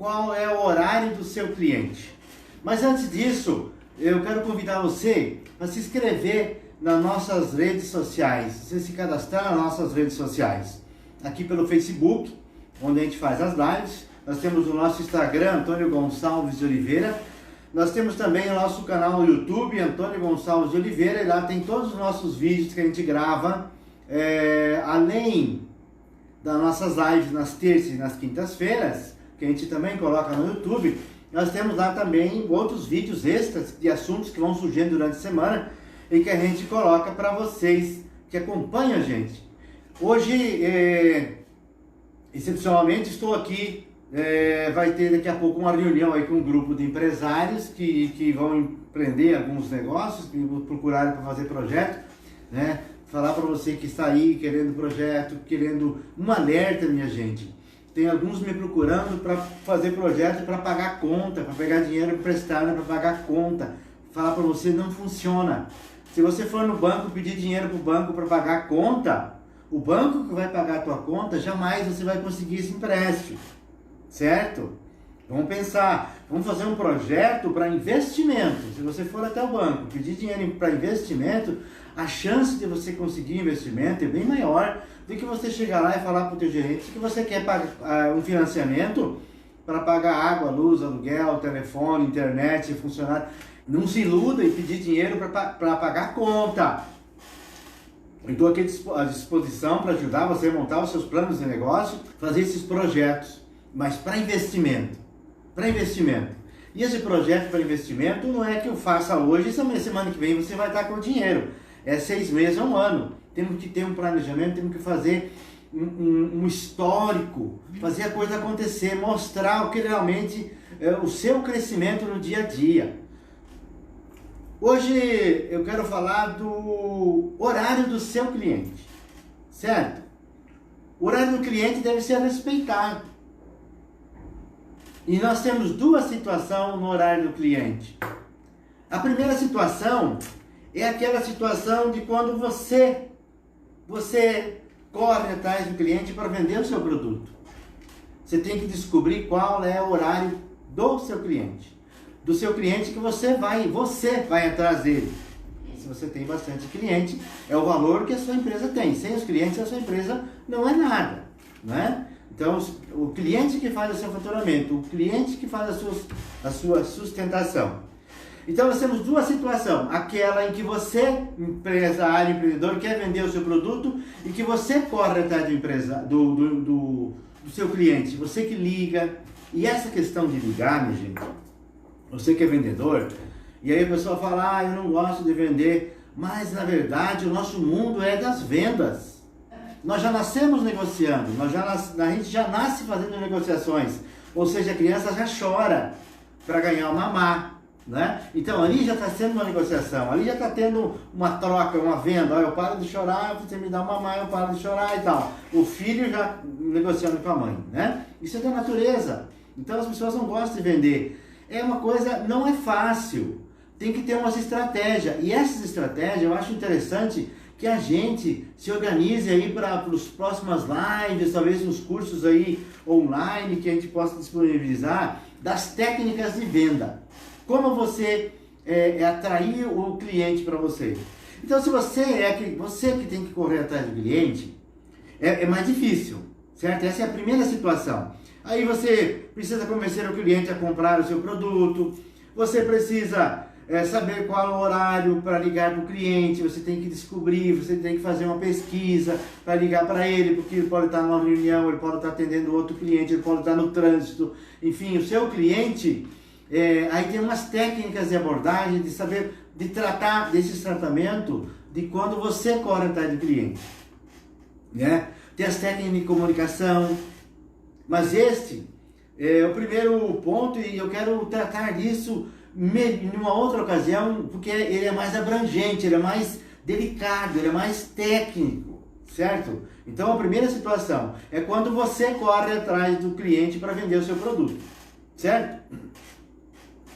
qual é o horário do seu cliente. Mas antes disso, eu quero convidar você a se inscrever nas nossas redes sociais, você se cadastrar nas nossas redes sociais, aqui pelo Facebook, onde a gente faz as lives. Nós temos o nosso Instagram, Antônio Gonçalves de Oliveira. Nós temos também o nosso canal no YouTube, Antônio Gonçalves de Oliveira, e lá tem todos os nossos vídeos que a gente grava, além das nossas lives nas terças e nas quintas-feiras, que a gente também coloca no YouTube. Nós temos lá também outros vídeos extras de assuntos que vão surgindo durante a semana e que a gente coloca para vocês que acompanham a gente. Hoje, excepcionalmente, estou aqui, vai ter daqui a pouco uma reunião aí com um grupo de empresários que vão empreender alguns negócios, que vão procurar para fazer projeto, né? Falar para você que está aí querendo projeto, querendo um alerta, minha gente. Tem alguns me procurando para fazer projeto, para pagar conta, para pegar dinheiro emprestado, para pagar conta. Falar para você, não funciona. Se você for no banco pedir dinheiro para o banco para pagar a conta, o banco que vai pagar a tua conta, jamais você vai conseguir esse empréstimo, certo? Vamos pensar, vamos fazer um projeto para investimento. Se você for até o banco pedir dinheiro para investimento, a chance de você conseguir investimento é bem maior do que você chegar lá e falar para o teu gerente que você quer pagar um financiamento para pagar água, luz, aluguel, telefone, internet, funcionário. Não se iluda em pedir dinheiro para pagar a conta. Eu estou aqui à disposição para ajudar você a montar os seus planos de negócio, fazer esses projetos, mas para investimento. Para investimento. E esse projeto para investimento não é que eu faça hoje e semana que vem você vai estar com o dinheiro. É 6 meses a 1 ano. Temos que ter um planejamento, temos que fazer um histórico, fazer a coisa acontecer, mostrar o que realmente é o seu crescimento no dia a dia. Hoje eu quero falar do horário do seu cliente, certo? O horário do cliente deve ser respeitado. E nós temos duas situações no horário do cliente. A primeira situação é aquela situação de quando você corre atrás do cliente para vender o seu produto. Você tem que descobrir qual é o horário do seu cliente. Do seu cliente que você vai atrás dele. Se você tem bastante cliente, é o valor que a sua empresa tem. Sem os clientes, a sua empresa não é nada, né? Então, o cliente que faz o seu faturamento, o cliente que faz a sua sustentação. Então, nós temos duas situações. Aquela em que você, empresário, empreendedor, quer vender o seu produto e que você corre atrás do seu cliente. Você que liga. E essa questão de ligar, minha gente, você que é vendedor, e aí a pessoa fala, eu não gosto de vender, mas na verdade o nosso mundo é das vendas. Nós já nascemos negociando, a gente já nasce fazendo negociações, ou seja, a criança já chora para ganhar uma mamá, né? Então ali já está sendo uma negociação, ali já está tendo uma troca, uma venda, eu paro de chorar, você me dá uma mamá, eu paro de chorar e tal. O filho já negociando com a mãe, né? Isso é da natureza, então as pessoas não gostam de vender. É uma coisa, não é fácil, tem que ter umas estratégias, e essas estratégias eu acho interessante que a gente se organize aí para as próximas lives, talvez uns cursos aí online que a gente possa disponibilizar das técnicas de venda. Como você atrair o cliente para você. Então, se você que tem que correr atrás do cliente, é mais difícil, certo? Essa é a primeira situação. Aí você precisa convencer o cliente a comprar o seu produto, você precisa saber qual é o horário para ligar para o cliente, você tem que descobrir, você tem que fazer uma pesquisa para ligar para ele, porque ele pode estar numa reunião, ele pode estar atendendo outro cliente, ele pode estar no trânsito, enfim, o seu cliente, aí tem umas técnicas de abordagem, de saber, de tratar desses tratamentos, de quando você corre atrás do cliente, né? Tem as técnicas de comunicação, mas este é o primeiro ponto e eu quero tratar disso em uma outra ocasião, porque ele é mais abrangente, ele é mais delicado, ele é mais técnico, certo? Então a primeira situação é quando você corre atrás do cliente para vender o seu produto, certo?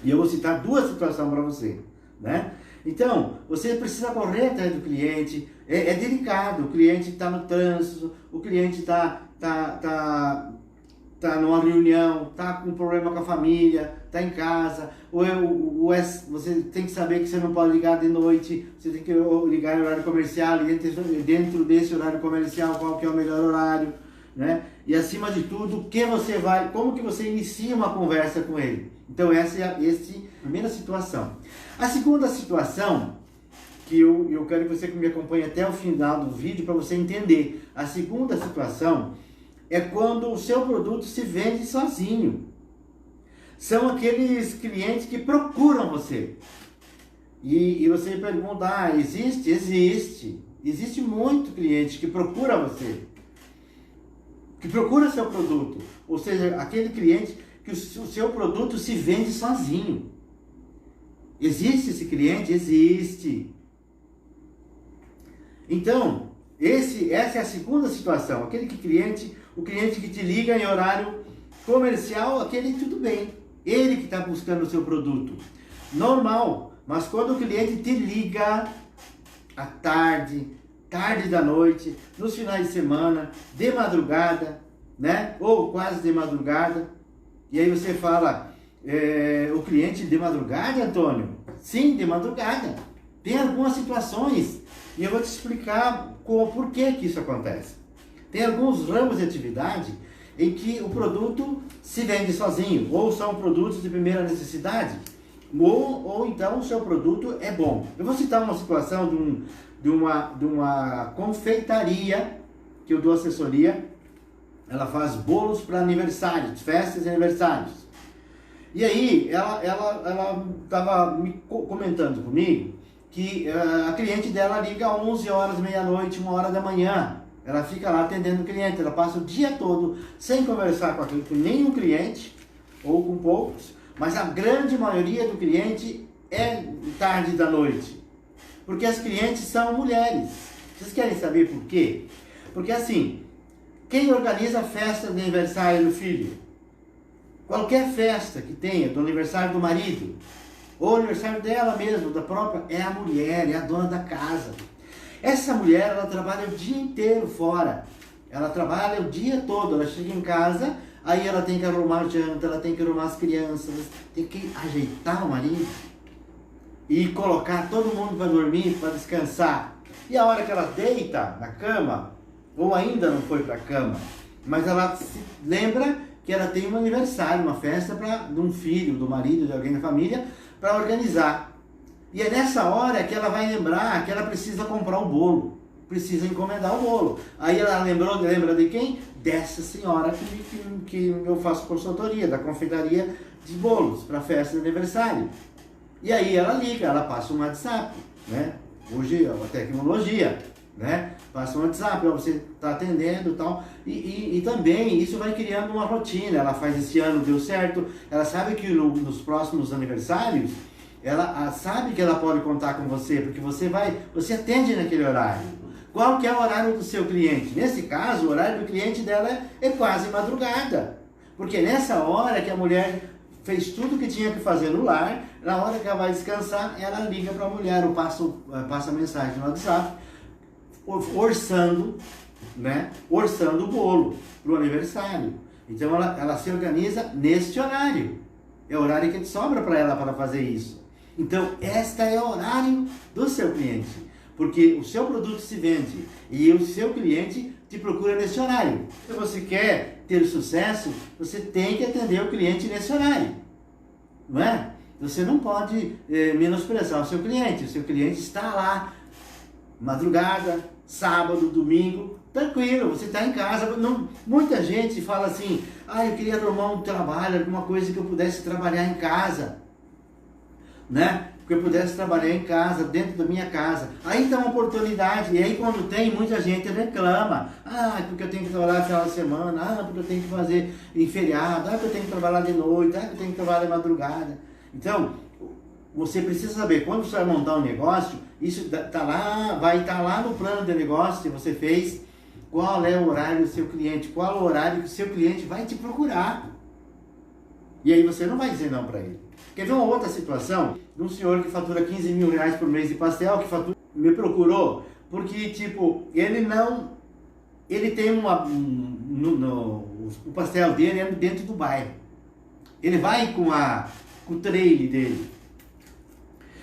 E eu vou citar duas situações para você, né? Então, você precisa correr atrás do cliente, é delicado, o cliente está no trânsito, o cliente está tá numa reunião, tá com problema com a família, tá em casa, você tem que saber que você não pode ligar de noite, você tem que ligar em horário comercial, e dentro desse horário comercial, qual que é o melhor horário, né? E acima de tudo, como que você inicia uma conversa com ele. Então essa é a primeira situação. A segunda situação, que eu quero que você me acompanhe até o final do vídeo para você entender. A segunda situação é quando o seu produto se vende sozinho. São aqueles clientes que procuram você. E você pergunta, existe? Existe. Existe muito cliente que procura você. Que procura seu produto. Ou seja, aquele cliente que o seu produto se vende sozinho. Existe esse cliente? Existe. Então, essa é a segunda situação. O cliente que te liga em horário comercial, aquele tudo bem. Ele que está buscando o seu produto. Normal. Mas quando o cliente te liga à tarde da noite, nos finais de semana, de madrugada, né? Ou quase de madrugada. E aí você fala, o cliente de madrugada, Antônio? Sim, de madrugada. Tem algumas situações. E eu vou te explicar por que isso acontece. Tem alguns ramos de atividade em que o produto se vende sozinho, ou são produtos de primeira necessidade, ou então o seu produto é bom. Eu vou citar uma situação de uma confeitaria que eu dou assessoria. Ela faz bolos para aniversários, festas e aniversários. E aí ela estava me comentando comigo que a cliente dela liga às 11 horas, meia-noite, 1 hora da manhã. Ela fica lá atendendo o cliente, ela passa o dia todo sem conversar com nenhum cliente, ou com poucos, mas a grande maioria do cliente é tarde da noite. Porque as clientes são mulheres. Vocês querem saber por quê? Porque assim, quem organiza a festa de aniversário do filho? Qualquer festa que tenha, do aniversário do marido, ou aniversário dela mesmo, da própria, é a mulher, é a dona da casa. Essa mulher, ela trabalha o dia inteiro fora. Ela trabalha o dia todo, ela chega em casa, aí ela tem que arrumar a janta, ela tem que arrumar as crianças, tem que ajeitar o marido e colocar todo mundo para dormir, para descansar. E a hora que ela deita na cama, ou ainda não foi para a cama, mas ela se lembra que ela tem um aniversário, uma festa de um filho, do marido, de alguém da família, para organizar. E é nessa hora que ela vai lembrar que ela precisa comprar o bolo, precisa encomendar o bolo. Aí ela lembra de quem? Dessa senhora que eu faço consultoria, da confeitaria de bolos para festa de aniversário. E aí ela liga, ela passa um WhatsApp, né? Hoje é a tecnologia, né? Passa um WhatsApp, você está atendendo e tal. E também isso vai criando uma rotina. Ela faz esse ano, deu certo. Ela sabe que nos próximos aniversários, ela sabe que ela pode contar com você, porque você atende naquele horário. Qual que é o horário do seu cliente? Nesse caso, o horário do cliente dela é quase madrugada. Porque nessa hora que a mulher fez tudo que tinha que fazer no lar, na hora que ela vai descansar, ela liga para a mulher, ou passa mensagem no WhatsApp, orçando o bolo para o aniversário. Então ela se organiza neste horário. É o horário que sobra para ela para fazer isso. Então, este é o horário do seu cliente, porque o seu produto se vende e o seu cliente te procura nesse horário. Se você quer ter sucesso, você tem que atender o cliente nesse horário, não é? Você não pode menosprezar o seu cliente está lá, madrugada, sábado, domingo, tranquilo, você está em casa. Muita gente fala assim, eu queria arrumar um trabalho, alguma coisa que eu pudesse trabalhar em casa, né? Que eu pudesse trabalhar em casa, dentro da minha casa. Aí tem uma oportunidade, e aí quando tem, muita gente reclama. Porque eu tenho que trabalhar no final de semana, porque eu tenho que fazer em feriado, porque eu tenho que trabalhar de noite, porque eu tenho que trabalhar de madrugada. Então, você precisa saber, quando você vai montar um negócio, isso vai estar lá no plano de negócio que você fez, qual é o horário do seu cliente, qual é o horário que o seu cliente vai te procurar. E aí você não vai dizer não para ele. Quer ver uma outra situação? De um senhor que fatura 15 mil reais por mês de pastel, me procurou, porque tipo, ele tem o pastel dele é dentro do bairro. Ele vai com o trailer dele.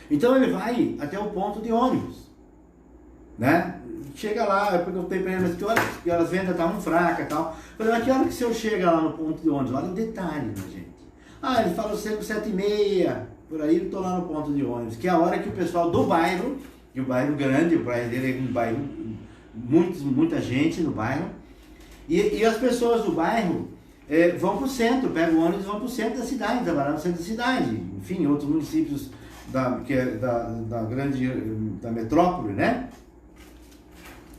Então ele vai até o ponto de ônibus, né? Chega lá, eu perguntei para ele, mas que horas que as vendas estavam fracas e tal. Eu falei, mas que hora que o senhor chega lá no ponto de ônibus? Olha o detalhe, né, gente? Ah, ele falou sempre 7h30, por aí eu estou lá no ponto de ônibus, que é a hora que o pessoal do bairro, e o bairro grande, o bairro dele é um bairro, muita gente no bairro, e as pessoas do bairro vão para o centro, pegam o ônibus e vão para o centro da cidade, trabalhar no centro da cidade, enfim, outros municípios da metrópole, né?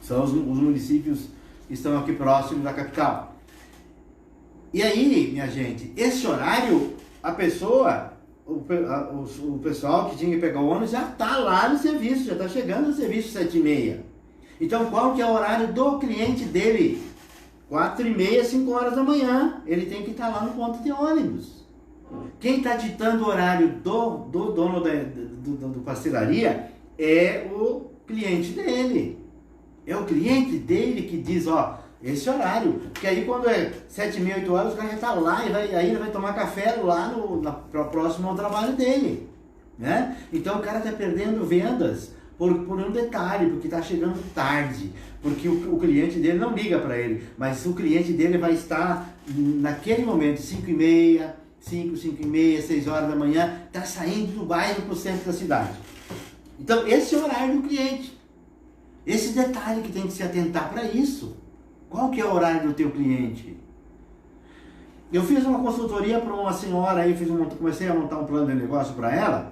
São os municípios que estão aqui próximos da capital. E aí, minha gente, esse horário, a pessoa, o pessoal que tinha que pegar o ônibus já está lá no serviço, já está chegando no serviço 7h30. Então, qual que é o horário do cliente dele? 4h30, 5 horas da manhã, ele tem que estar lá no ponto de ônibus. Quem está ditando o horário do dono do pastelaria é o cliente dele. É o cliente dele que diz, ó, esse horário. Porque aí quando é 7h30, 8 horas, o cara já está lá e aí ele vai tomar café lá próximo ao trabalho dele. Né? Então o cara está perdendo vendas por um detalhe, porque está chegando tarde. Porque o cliente dele não liga para ele, mas o cliente dele vai estar naquele momento, 5h30, 5h30, 6 horas da manhã, está saindo do bairro para o centro da cidade. Então esse é o horário do cliente. Esse detalhe que tem que se atentar para isso. Qual que é o horário do teu cliente? Eu fiz uma consultoria para uma senhora aí, comecei a montar um plano de negócio para ela,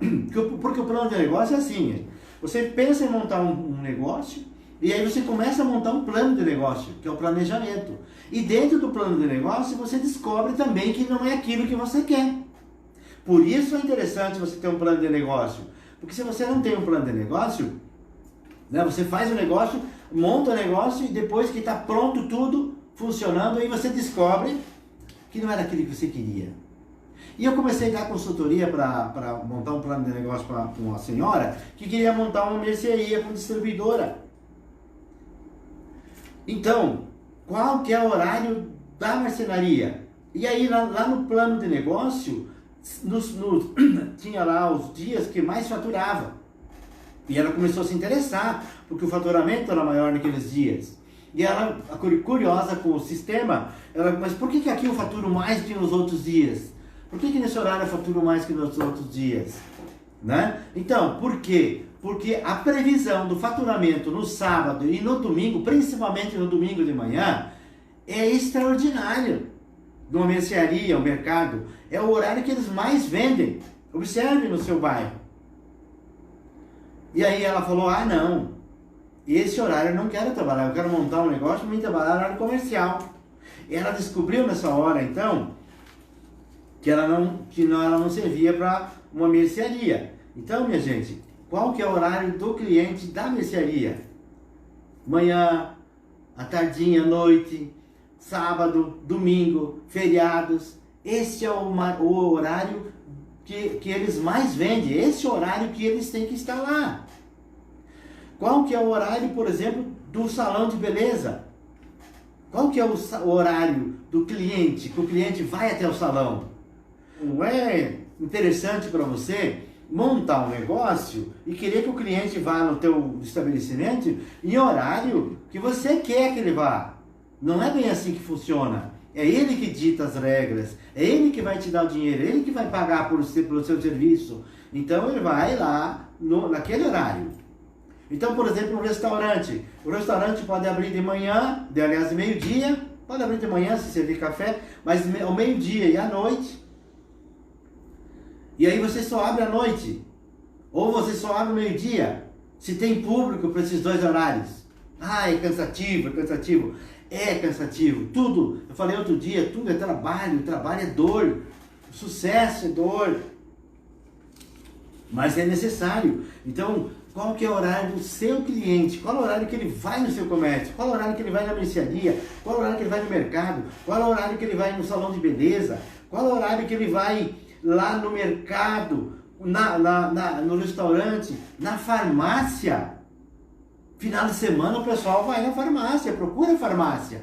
porque o plano de negócio é assim, você pensa em montar um negócio, e aí você começa a montar um plano de negócio, que é o planejamento. E dentro do plano de negócio, você descobre também que não é aquilo que você quer. Por isso é interessante você ter um plano de negócio, porque se você não tem um plano de negócio, né, você faz o negócio, monta o negócio e depois que está pronto tudo, funcionando, aí você descobre que não era aquilo que você queria. E eu comecei a dar consultoria para montar um plano de negócio para uma senhora que queria montar uma mercearia com distribuidora. Então, qual que é o horário da marcenaria? E aí lá no plano de negócio, tinha lá os dias que mais faturava. E ela começou a se interessar, porque o faturamento era maior naqueles dias. E ela, curiosa com o sistema, mas por que aqui eu faturo mais que nos outros dias? Por que nesse horário eu faturo mais que nos outros dias? Né? Então, por quê? Porque a previsão do faturamento no sábado e no domingo, principalmente no domingo de manhã, é extraordinário. Numa mercearia, o mercado, é o horário que eles mais vendem. Observe no seu bairro. E aí ela falou, ah não, esse horário eu não quero trabalhar, eu quero montar um negócio para mim trabalhar no horário comercial. E ela descobriu nessa hora então, que ela não servia para uma mercearia. Então, minha gente, qual que é o horário do cliente da mercearia? Manhã, à tardinha, à noite, sábado, domingo, feriados. Esse é o horário que eles mais vendem, esse horário que eles têm que estar lá. Qual que é o horário, por exemplo, do salão de beleza? Qual que é o horário do cliente, que o cliente vai até o salão? Não é interessante para você montar um negócio e querer que o cliente vá no teu estabelecimento em horário que você quer que ele vá? Não é bem assim que funciona. É ele que dita as regras, é ele que vai te dar o dinheiro, é ele que vai pagar pelo seu serviço. Então ele vai lá naquele horário. Então, por exemplo, o restaurante pode abrir de manhã, aliás, meio-dia, pode abrir de manhã se servir café, mas ao meio-dia e à noite. E aí você só abre à noite, ou você só abre ao meio-dia, se tem público para esses dois horários. Ah, é cansativo, é cansativo. É cansativo, tudo, eu falei outro dia, tudo é trabalho é dor, sucesso é dor, mas é necessário. Então, qual que é o horário do seu cliente? Qual é o horário que ele vai no seu comércio? Qual é o horário que ele vai na mercearia? Qual é o horário que ele vai no mercado? Qual é o horário que ele vai no salão de beleza? Qual é o horário que ele vai lá no mercado, no restaurante, na farmácia? Final de semana o pessoal vai na farmácia, procura a farmácia.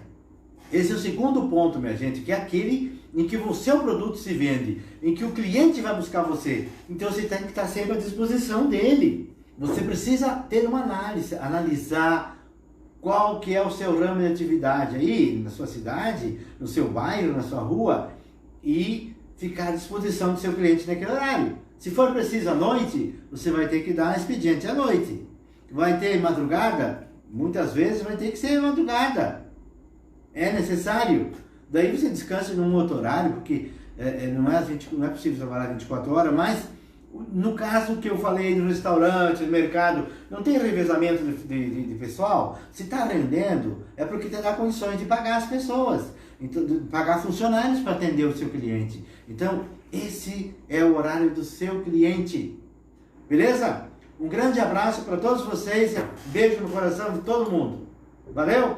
Esse é o segundo ponto, minha gente, que é aquele em que o seu produto se vende, em que o cliente vai buscar você. Então você tem que estar sempre à disposição dele. Você precisa ter uma análise, analisar qual que é o seu ramo de atividade aí, na sua cidade, no seu bairro, na sua rua, e ficar à disposição do seu cliente naquele horário. Se for preciso à noite, você vai ter que dar expediente à noite. Vai ter madrugada? Muitas vezes vai ter que ser madrugada. É necessário. Daí você descansa num outro horário, porque não é possível trabalhar 24 horas, mas no caso que eu falei no restaurante, no mercado, não tem revezamento de pessoal. Se está rendendo, é porque te dá condições de pagar as pessoas, então, de pagar funcionários para atender o seu cliente. Então, esse é o horário do seu cliente. Beleza? Um grande abraço para todos vocês, beijo no coração de todo mundo. Valeu?